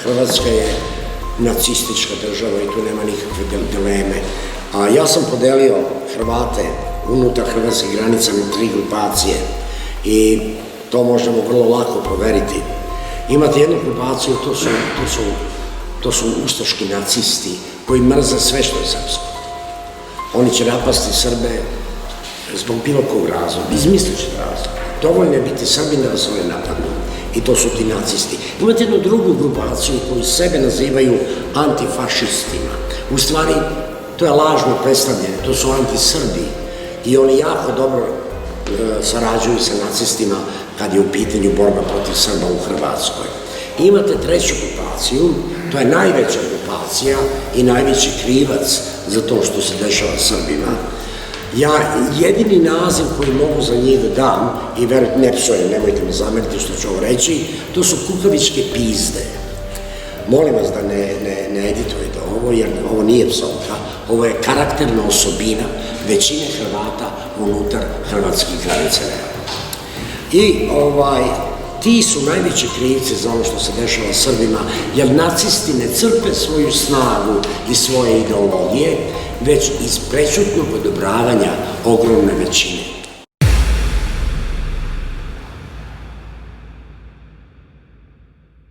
Hrvatska je nacistička država i tu nema nikakve dileme. A ja sam podelio Hrvate unutar hrvatskih granica na 3 grupacije i to možemo vrlo lako proveriti. Imate jednu grupaciju, to su ustaški nacisti koji mrze sve što je srpsko. Oni će napasti Srbe zbog bilo kog razloga, izmislići razloga. Dovoljno je biti Srbin da vas one napadnu i to su ti nacisti. Imate jednu drugu grupaciju koji sebe nazivaju antifašistima. U stvari, to je lažno predstavljanje, to su antisrbi i oni jako dobro sarađuju sa nacistima kad je u pitanju borba protiv Srba u Hrvatskoj. I imate treću grupaciju, to je najveća grupacija i najveći krivac za to što se dešava Srbima. Ja jedini naziv koji mogu za njih da dam, i verujte, ne psujem, nemojte me zameriti što ću ovo reći, to su kukavičke pizde. Molim vas da ne editujete ovo, jer ovo nije psovka, ovo je karakterna osobina većine Hrvata unutar hrvatskih granica. I ti su najveći krivci za ono što se dešava Srbima, jer nacisti ne crpe svoju snagu i svoje ideologije, već iz prećutnog odobravanja ogromne većine.